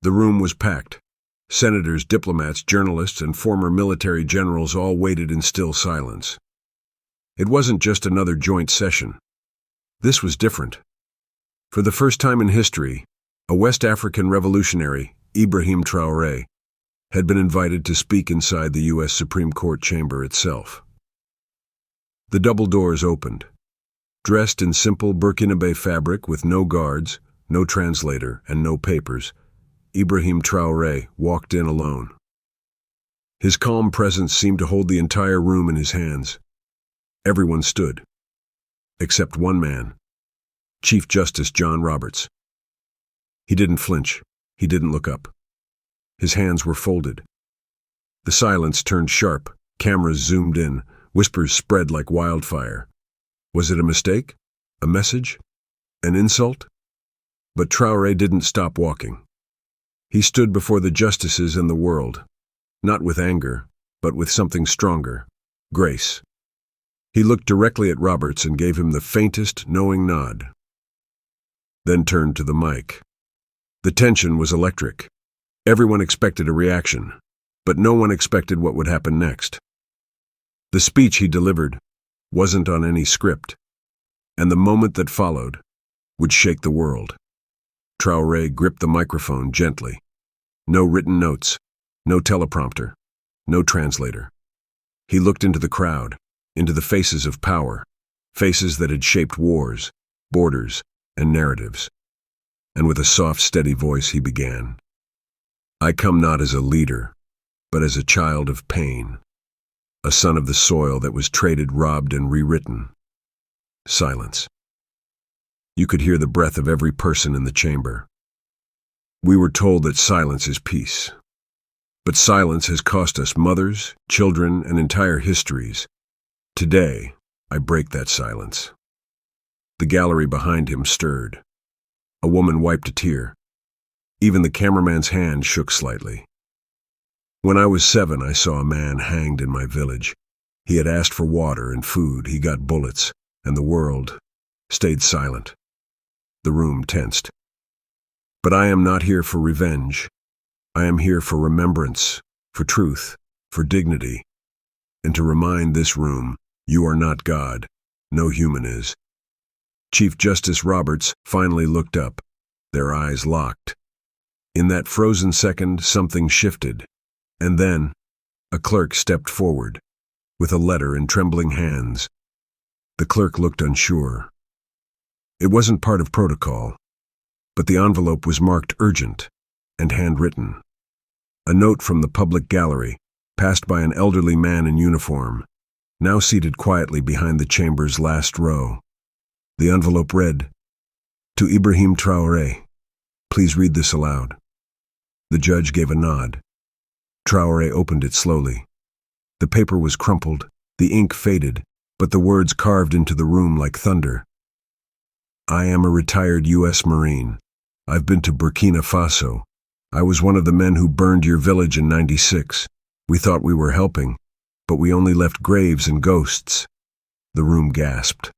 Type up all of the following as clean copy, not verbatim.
The room was packed. Senators, diplomats, journalists, and former military generals all waited in still silence. It wasn't just another joint session. This was different. For the first time in history, a West African revolutionary, Ibrahim Traoré, had been invited to speak inside the U.S. Supreme Court chamber itself. The double doors opened. Dressed in simple Burkinabe fabric with no guards, no translator, and no papers, Ibrahim Traoré walked in alone. His calm presence seemed to hold the entire room in his hands. Everyone stood, except one man, Chief Justice John Roberts. He didn't flinch. He didn't look up. His hands were folded. The silence turned sharp. Cameras zoomed in. Whispers spread like wildfire. Was it a mistake? A message? An insult? But Traoré didn't stop walking. He stood before the justices and the world, not with anger, but with something stronger, grace. He looked directly at Roberts and gave him the faintest, knowing nod, then turned to the mic. The tension was electric. Everyone expected a reaction, but no one expected what would happen next. The speech he delivered wasn't on any script, and the moment that followed would shake the world. Traoré gripped the microphone gently. No written notes, no teleprompter, no translator. He looked into the crowd, into the faces of power, faces that had shaped wars, borders, and narratives. And with a soft, steady voice he began. I come not as a leader, but as a child of pain, a son of the soil that was traded, robbed, and rewritten. Silence. You could hear the breath of every person in the chamber. We were told that silence is peace. But silence has cost us mothers, children, and entire histories. Today, I break that silence. The gallery behind him stirred. A woman wiped a tear. Even the cameraman's hand shook slightly. When I was 7, I saw a man hanged in my village. He had asked for water and food. He got bullets, and the world stayed silent. The room tensed. But I am not here for revenge. I am here for remembrance, for truth, for dignity, and to remind this room, you are not God. No human is. Chief Justice Roberts finally looked up, their eyes locked. In that frozen second, something shifted, and then a clerk stepped forward, with a letter in trembling hands. The clerk looked unsure. It wasn't part of protocol, but the envelope was marked urgent and handwritten. A note from the public gallery, passed by an elderly man in uniform, now seated quietly behind the chamber's last row. The envelope read, To Ibrahim Traoré, please read this aloud. The judge gave a nod. Traoré opened it slowly. The paper was crumpled, the ink faded, but the words carved into the room like thunder. I am a retired U.S. Marine. I've been to Burkina Faso. I was one of the men who burned your village in '96. We thought we were helping, but we only left graves and ghosts. The room gasped.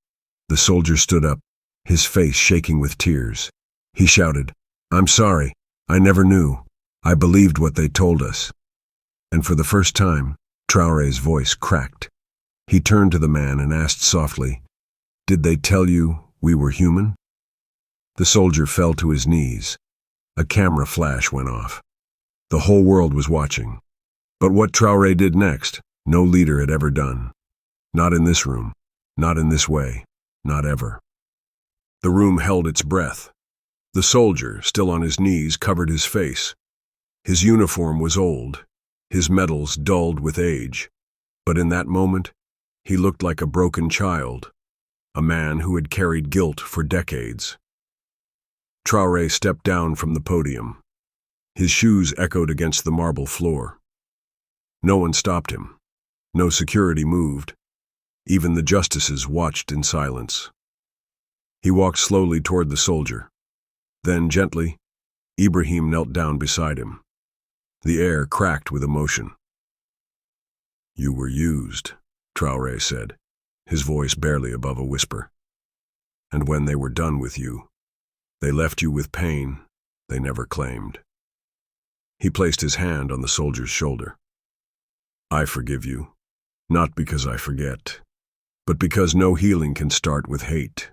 The soldier stood up, his face shaking with tears. He shouted, I'm sorry. I never knew. I believed what they told us. And for the first time, Traoré's voice cracked. He turned to the man and asked softly, Did they tell you we were human? The soldier fell to his knees. A camera flash went off. The whole world was watching. But what Traoré did next, no leader had ever done. Not in this room, not in this way, not ever. The room held its breath. The soldier, still on his knees, covered his face. His uniform was old, his medals dulled with age. But in that moment, he looked like a broken child, a man who had carried guilt for decades. Traoré stepped down from the podium. His shoes echoed against the marble floor. No one stopped him. No security moved. Even the justices watched in silence. He walked slowly toward the soldier. Then, gently, Ibrahim knelt down beside him. The air cracked with emotion. You were used, Traoré said, his voice barely above a whisper. And when they were done with you, they left you with pain they never claimed. He placed his hand on the soldier's shoulder. I forgive you, not because I forget, but because no healing can start with hate.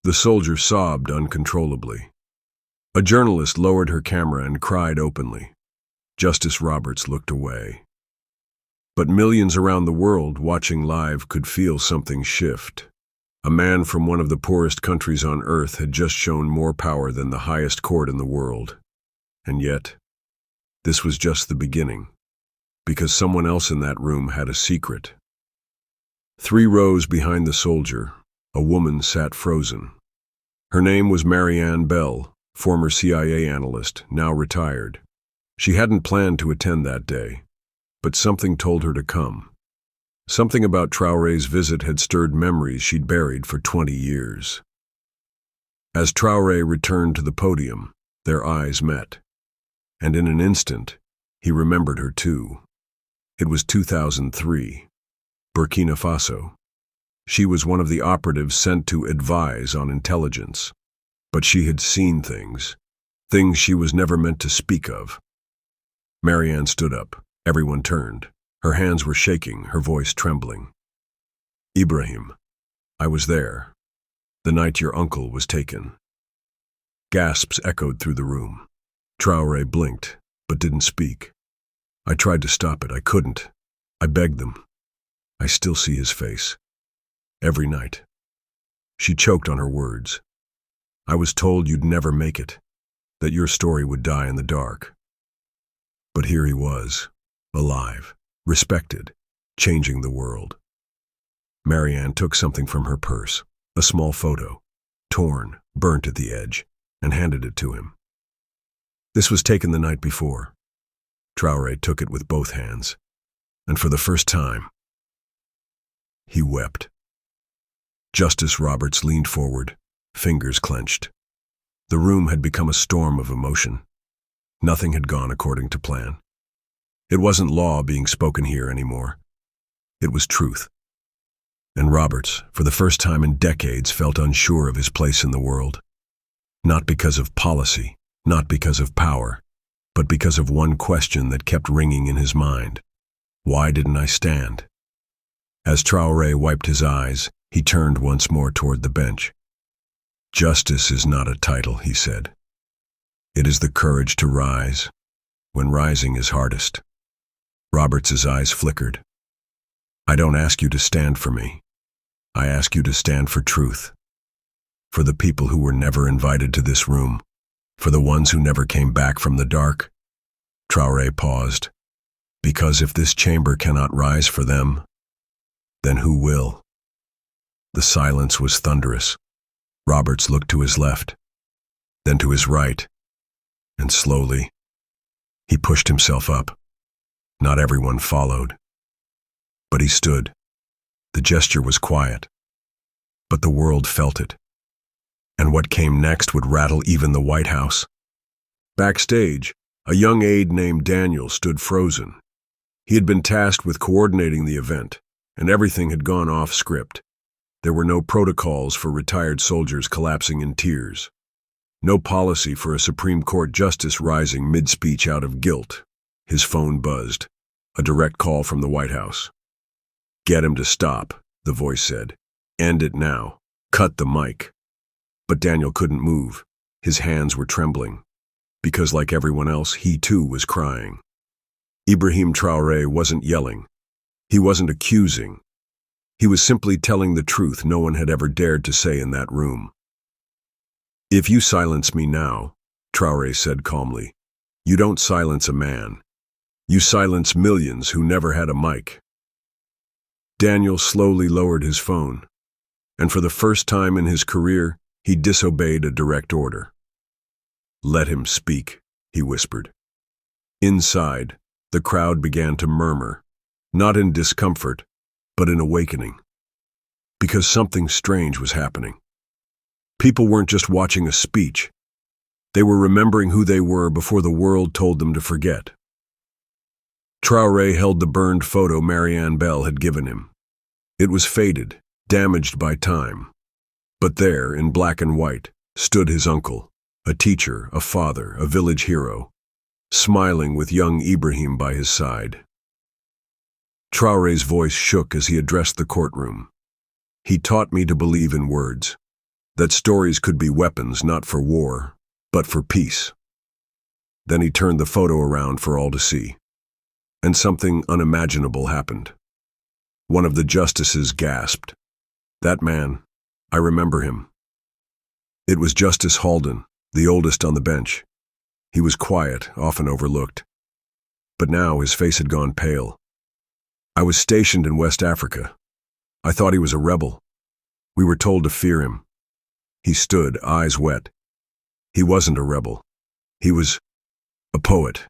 The soldier sobbed uncontrollably. A journalist lowered her camera and cried openly. Justice Roberts looked away. But millions around the world watching live could feel something shift. A man from one of the poorest countries on earth had just shown more power than the highest court in the world. And yet, this was just the beginning, because someone else in that room had a secret. 3 rows behind the soldier, a woman sat frozen. Her name was Marianne Bell, former CIA analyst, now retired. She hadn't planned to attend that day, but something told her to come. Something about Traoré's visit had stirred memories she'd buried for 20 years. As Traoré returned to the podium, their eyes met. And in an instant, he remembered her too. It was 2003, Burkina Faso. She was one of the operatives sent to advise on intelligence. But she had seen things she was never meant to speak of. Marianne stood up. Everyone turned. Her hands were shaking, her voice trembling. Ibrahim, I was there, the night your uncle was taken. Gasps echoed through the room. Traoré blinked, but didn't speak. I tried to stop it. I couldn't. I begged them. I still see his face. Every night. She choked on her words. I was told you'd never make it, that your story would die in the dark. But here he was, alive, respected, changing the world. Marianne took something from her purse, a small photo, torn, burnt at the edge, and handed it to him. This was taken the night before. Traoré took it with both hands, and for the first time, he wept. Justice Roberts leaned forward, fingers clenched. The room had become a storm of emotion. Nothing had gone according to plan. It wasn't law being spoken here anymore. It was truth. And Roberts, for the first time in decades, felt unsure of his place in the world. Not because of policy, not because of power, but because of one question that kept ringing in his mind. Why didn't I stand? As Traoré wiped his eyes, he turned once more toward the bench. Justice is not a title, he said. It is the courage to rise, when rising is hardest. Roberts's eyes flickered. I don't ask you to stand for me. I ask you to stand for truth. For the people who were never invited to this room, for the ones who never came back from the dark. Traoré paused. Because if this chamber cannot rise for them, then who will? The silence was thunderous. Roberts looked to his left, then to his right, and slowly, he pushed himself up. Not everyone followed. But he stood. The gesture was quiet, but the world felt it. And what came next would rattle even the White House. Backstage, a young aide named Daniel stood frozen. He had been tasked with coordinating the event, and everything had gone off script. There were no protocols for retired soldiers collapsing in tears. No policy for a Supreme Court justice rising mid-speech out of guilt. His phone buzzed. A direct call from the White House. Get him to stop, the voice said. End it now. Cut the mic. But Daniel couldn't move. His hands were trembling. Because like everyone else, he too was crying. Ibrahim Traoré wasn't yelling. He wasn't accusing. He was simply telling the truth no one had ever dared to say in that room. If you silence me now, Traoré said calmly, you don't silence a man. You silence millions who never had a mic. Daniel slowly lowered his phone, and for the first time in his career, he disobeyed a direct order. Let him speak, he whispered. Inside, the crowd began to murmur, not in discomfort, but in awakening. Because something strange was happening. People weren't just watching a speech. They were remembering who they were before the world told them to forget. Traoré held the burned photo Marianne Bell had given him. It was faded, damaged by time. But there, in black and white, stood his uncle, a teacher, a father, a village hero. smiling with young Ibrahim by his side. Traoré's voice shook as he addressed the courtroom. He taught me to believe in words, that stories could be weapons not for war, but for peace. Then he turned the photo around for all to see, and something unimaginable happened. One of the justices gasped. That man, I remember him. It was Justice Halden, the oldest on the bench. He was quiet, often overlooked. But now his face had gone pale. I was stationed in West Africa. I thought he was a rebel. We were told to fear him. He stood, eyes wet. He wasn't a rebel. He was a poet.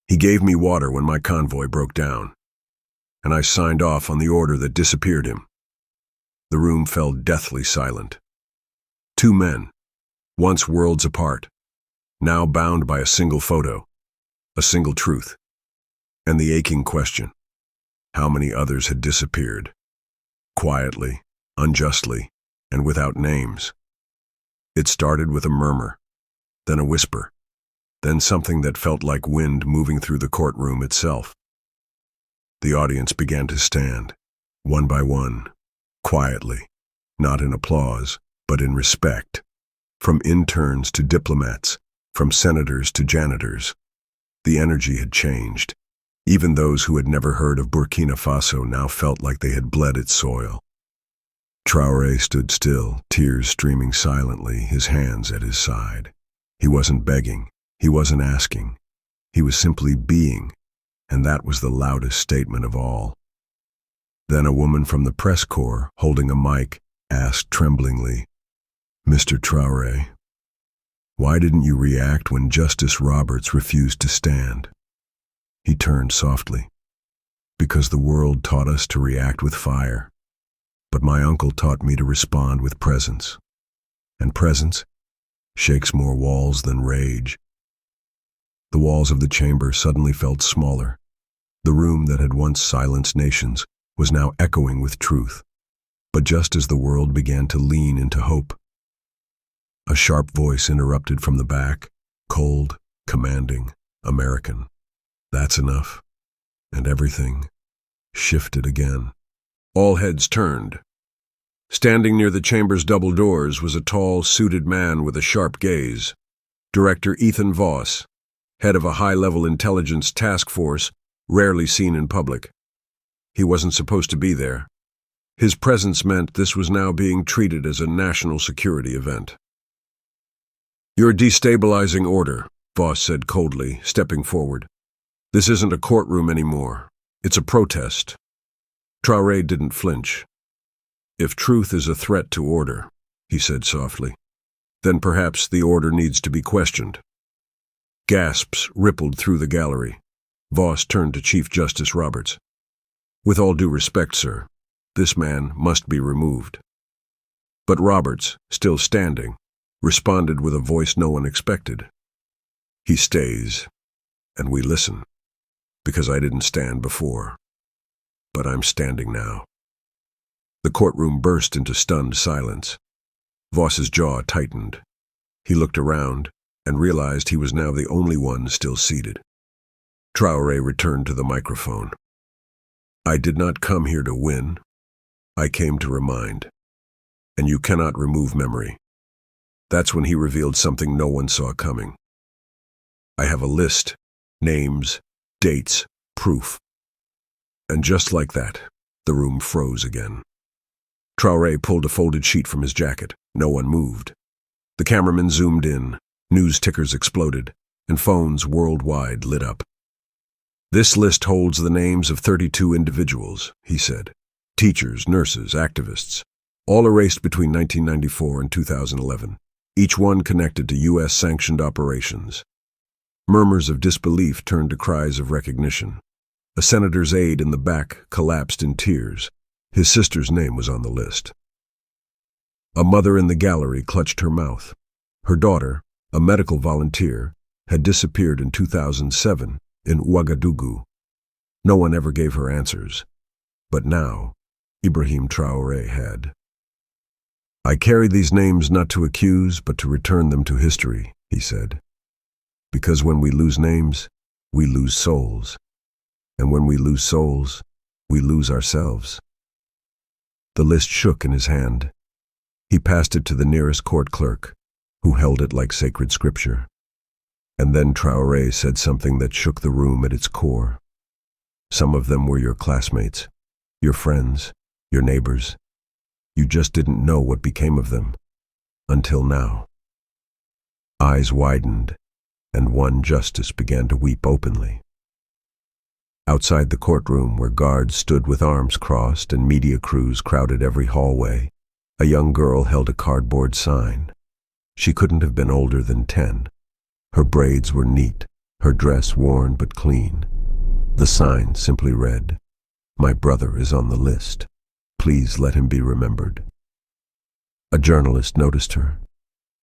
He gave me water when my convoy broke down, and I signed off on the order that disappeared him. The room fell deathly silent. Two men, once worlds apart, now bound by a single photo, a single truth, and the aching question: how many others had disappeared? Quietly, unjustly, and without names. It started with a murmur, then a whisper, then something that felt like wind moving through the courtroom itself. The audience began to stand, one by one, quietly, not in applause, but in respect. From interns to diplomats, from senators to janitors. The energy had changed. Even those who had never heard of Burkina Faso now felt like they had bled its soil. Traoré stood still, tears streaming silently, his hands at his side. He wasn't begging, he wasn't asking. He was simply being, and that was the loudest statement of all. Then a woman from the press corps, holding a mic, asked tremblingly, "Mr. Traoré, why didn't you react when Justice Roberts refused to stand?" He turned softly. "Because the world taught us to react with fire, but my uncle taught me to respond with presence. And presence shakes more walls than rage." The walls of the chamber suddenly felt smaller. The room that had once silenced nations was now echoing with truth. But just as the world began to lean into hope, a sharp voice interrupted from the back, cold, commanding, American. "That's enough." And everything shifted again. All heads turned. Standing near the chamber's double doors was a tall, suited man with a sharp gaze. Director Ethan Voss, head of a high-level intelligence task force, rarely seen in public. He wasn't supposed to be there. His presence meant this was now being treated as a national security event. "You're destabilizing order," Voss said coldly, stepping forward. "This isn't a courtroom anymore. It's a protest." Traoré didn't flinch. "If truth is a threat to order," he said softly, "then perhaps the order needs to be questioned." Gasps rippled through the gallery. Voss turned to Chief Justice Roberts. "With all due respect, sir, this man must be removed." But Roberts, still standing, responded with a voice no one expected. "He stays, and we listen, because I didn't stand before. But I'm standing now." The courtroom burst into stunned silence. Voss's jaw tightened. He looked around and realized he was now the only one still seated. Traoré returned to the microphone. "I did not come here to win. I came to remind. And you cannot remove memory." That's when he revealed something no one saw coming. "I have a list, names, dates, proof." And just like that, the room froze again. Traoré pulled a folded sheet from his jacket. No one moved. The cameraman zoomed in, news tickers exploded, and phones worldwide lit up. "This list holds the names of 32 individuals," he said. "Teachers, nurses, activists, all erased between 1994 and 2011, each one connected to U.S.-sanctioned operations." Murmurs of disbelief turned to cries of recognition. A senator's aide in the back collapsed in tears. His sister's name was on the list. A mother in the gallery clutched her mouth. Her daughter, a medical volunteer, had disappeared in 2007 in Ouagadougou. No one ever gave her answers. But now, Ibrahim Traoré had. "I carry these names not to accuse, but to return them to history," he said. Because when we lose names, we lose souls. And when we lose souls, we lose ourselves. The list shook in his hand. He passed it to the nearest court clerk, who held it like sacred scripture. And then Traoré said something that shook the room at its core. Some of them were your classmates, your friends, your neighbors. You just didn't know what became of them. Until now. Eyes widened, and one justice began to weep openly. Outside the courtroom, where guards stood with arms crossed and media crews crowded every hallway, a young girl held a cardboard sign. She couldn't have been older than 10. Her braids were neat, her dress worn but clean. The sign simply read, "My brother is on the list. Please let him be remembered." A journalist noticed her.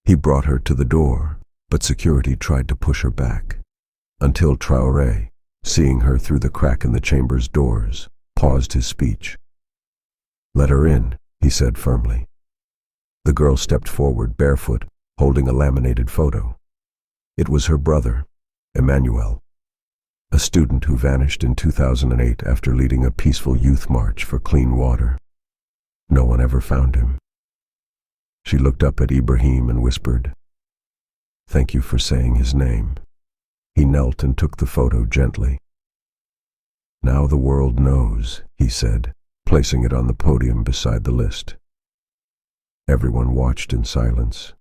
He brought her to the door, but security tried to push her back, until Traoré, seeing her through the crack in the chamber's doors, paused his speech. "Let her in," he said firmly. The girl stepped forward barefoot, holding a laminated photo. It was her brother, Emmanuel, a student who vanished in 2008 after leading a peaceful youth march for clean water. No one ever found him. She looked up at Ibrahim and whispered, "Thank you for saying his name." He knelt and took the photo gently. "Now the world knows," he said, placing it on the podium beside the list. Everyone watched in silence.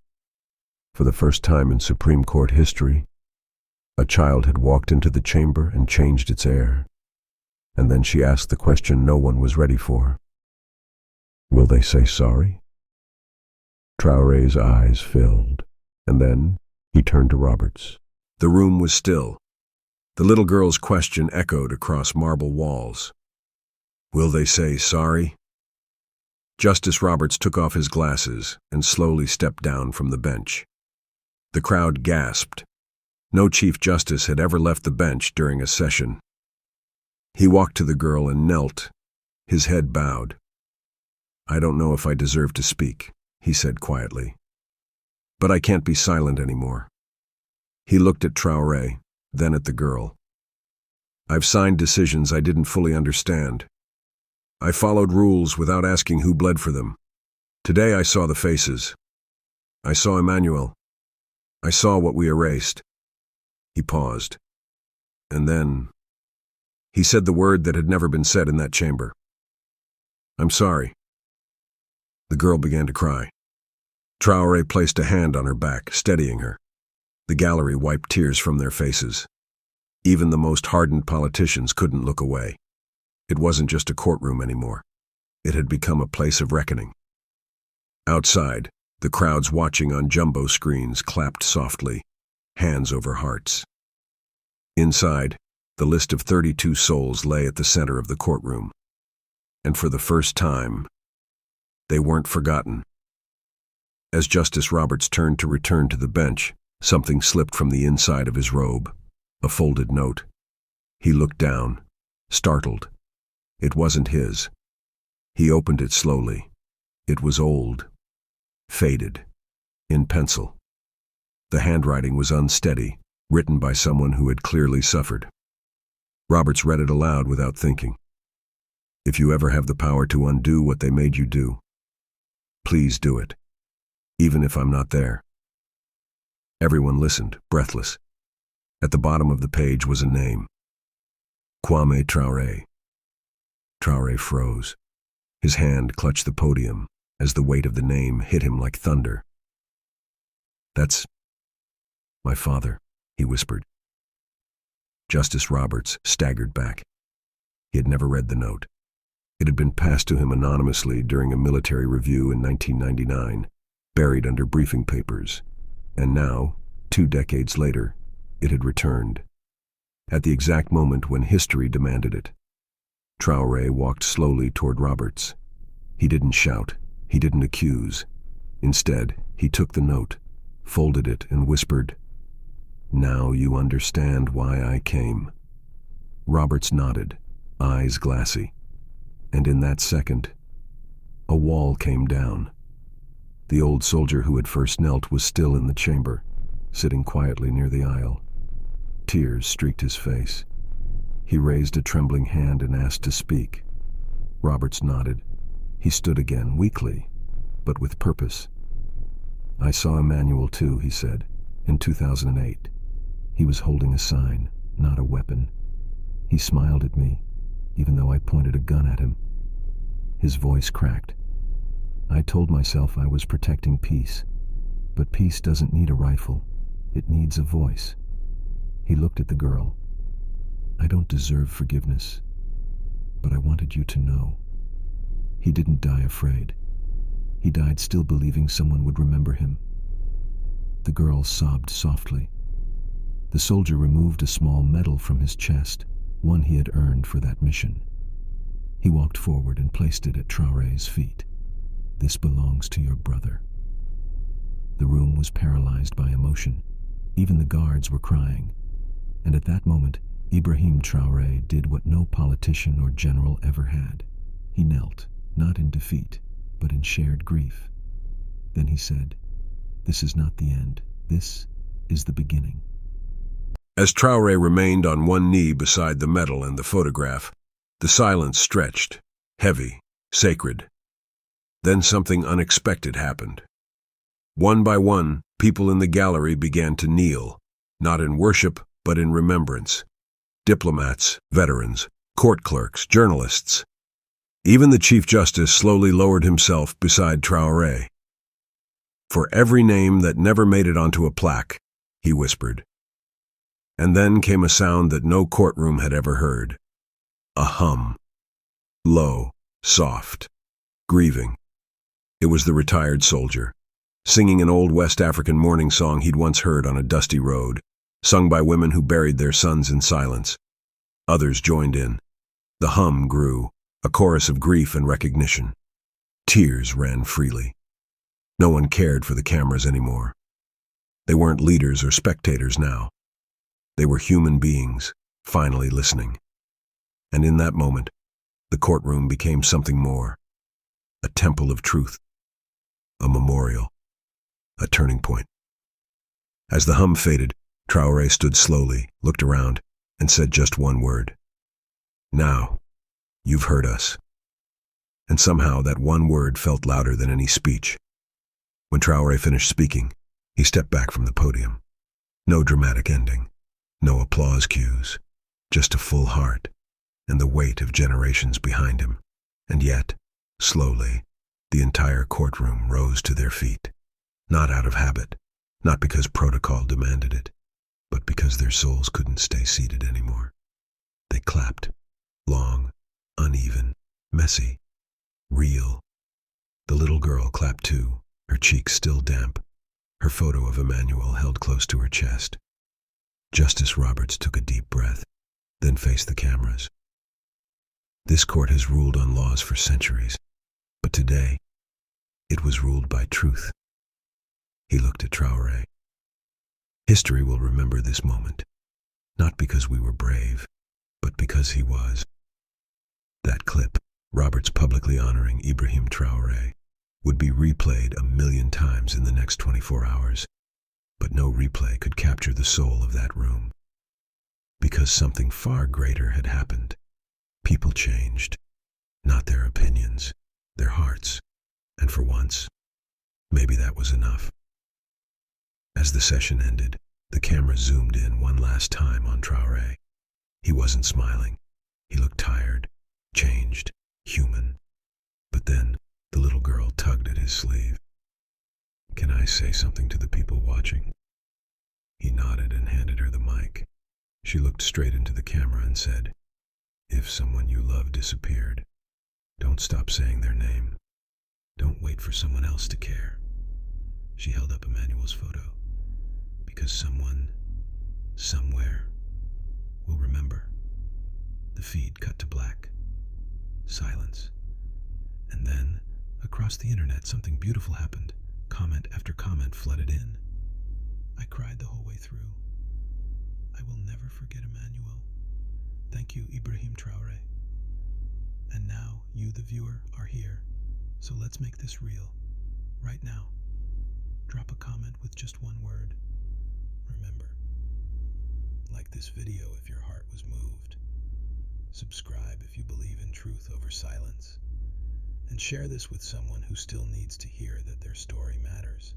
For the first time in Supreme Court history, a child had walked into the chamber and changed its air. And then she asked the question no one was ready for. "Will they say sorry?" Traoré's eyes filled, and then he turned to Roberts. The room was still. The little girl's question echoed across marble walls. "Will they say sorry?" Justice Roberts took off his glasses and slowly stepped down from the bench. The crowd gasped. No Chief Justice had ever left the bench during a session. He walked to the girl and knelt, his head bowed. "I don't know if I deserve to speak," he said quietly. "But I can't be silent anymore." He looked at Traoré, then at the girl. "I've signed decisions I didn't fully understand. I followed rules without asking who bled for them. Today I saw the faces. I saw Emmanuel. I saw what we erased." He paused. And then he said the word that had never been said in that chamber. "I'm sorry." The girl began to cry. Traoré placed a hand on her back, steadying her. The gallery wiped tears from their faces. Even the most hardened politicians couldn't look away. It wasn't just a courtroom anymore. It had become a place of reckoning. Outside, the crowds watching on jumbo screens clapped softly, hands over hearts. Inside, the list of 32 souls lay at the center of the courtroom. And for the first time, they weren't forgotten. As Justice Roberts turned to return to the bench, something slipped from the inside of his robe, a folded note. He looked down, startled. It wasn't his. He opened it slowly. It was old, faded, in pencil. The handwriting was unsteady, written by someone who had clearly suffered. Roberts read it aloud without thinking. "If you ever have the power to undo what they made you do, please do it, even if I'm not there." Everyone listened, breathless. At the bottom of the page was a name. Kwame Traoré. Traoré froze. His hand clutched the podium as the weight of the name hit him like thunder. "That's my father," he whispered. Justice Roberts staggered back. He had never read the note. It had been passed to him anonymously during a military review in 1999, buried under briefing papers. And now, 2 decades later, it had returned. At the exact moment when history demanded it. Traoré walked slowly toward Roberts. He didn't shout. He didn't accuse. Instead, he took the note, folded it, and whispered, "Now you understand why I came." Roberts nodded, eyes glassy. And in that second, a wall came down. The old soldier who had first knelt was still in the chamber, sitting quietly near the aisle. Tears streaked his face. He raised a trembling hand and asked to speak. Roberts nodded. He stood again, weakly, but with purpose. "I saw Emmanuel too," he said, "in 2008. He was holding a sign, not a weapon. He smiled at me, even though I pointed a gun at him." His voice cracked. "I told myself I was protecting peace, but peace doesn't need a rifle. It needs a voice." He looked at the girl. "I don't deserve forgiveness, but I wanted you to know. He didn't die afraid. He died still believing someone would remember him." The girl sobbed softly. The soldier removed a small medal from his chest, one he had earned for that mission. He walked forward and placed it at Traoré's feet. "This belongs to your brother." The room was paralyzed by emotion. Even the guards were crying. And at that moment, Ibrahim Traoré did what no politician or general ever had. He knelt, not in defeat, but in shared grief. Then he said, "This is not the end. This is the beginning." As Traoré remained on one knee beside the medal and the photograph, the silence stretched, heavy, sacred. Then something unexpected happened. One by one, people in the gallery began to kneel, not in worship, but in remembrance. Diplomats, veterans, court clerks, journalists. Even the Chief Justice slowly lowered himself beside Traoré. "For every name that never made it onto a plaque," he whispered. And then came a sound that no courtroom had ever heard. A hum. Low, soft, grieving. It was the retired soldier, singing an old West African mourning song he'd once heard on a dusty road, sung by women who buried their sons in silence. Others joined in. The hum grew, a chorus of grief and recognition. Tears ran freely. No one cared for the cameras anymore. They weren't leaders or spectators now. They were human beings, finally listening. And in that moment, the courtroom became something more. A temple of truth. A memorial. A turning point. As the hum faded, Traoré stood slowly, looked around, and said just one word. "Now, you've heard us." And somehow that one word felt louder than any speech. When Traoré finished speaking, he stepped back from the podium. No dramatic ending, no applause cues, just a full heart and the weight of generations behind him. And yet, slowly, the entire courtroom rose to their feet, not out of habit, not because protocol demanded it, but because their souls couldn't stay seated anymore. They clapped, long, uneven, messy, real. The little girl clapped too, her cheeks still damp, her photo of Emmanuel held close to her chest. Justice Roberts took a deep breath, then faced the cameras. This court has ruled on laws for centuries, but today, it was ruled by truth. He looked at Traoré. History will remember this moment, not because we were brave, but because he was. That clip, Roberts publicly honoring Ibrahim Traoré, would be replayed 1,000,000 times in the next 24 hours, but no replay could capture the soul of that room. Because something far greater had happened. People changed, not their opinions, their hearts, and for once, maybe that was enough. As the session ended, the camera zoomed in one last time on Traoré. He wasn't smiling. He looked tired, changed, human. But then, the little girl tugged at his sleeve. "Can I say something to the people watching?" He nodded and handed her the mic. She looked straight into the camera and said, "If someone you love disappeared, don't stop saying their name. Don't wait for someone else to care." She held up Emmanuel's photo. "Because someone, somewhere, will remember." The feed cut to black. Silence. And then, across the internet, something beautiful happened. Comment after comment flooded in. I cried the whole way through. I will never forget Emmanuel. Thank you, Ibrahim Traoré. And now, you, the viewer, are here. So let's make this real. Right now. Drop a comment with just one word. Remember. Like this video if your heart was moved. Subscribe if you believe in truth over silence. And share this with someone who still needs to hear that their story matters.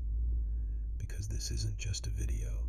Because this isn't just a video,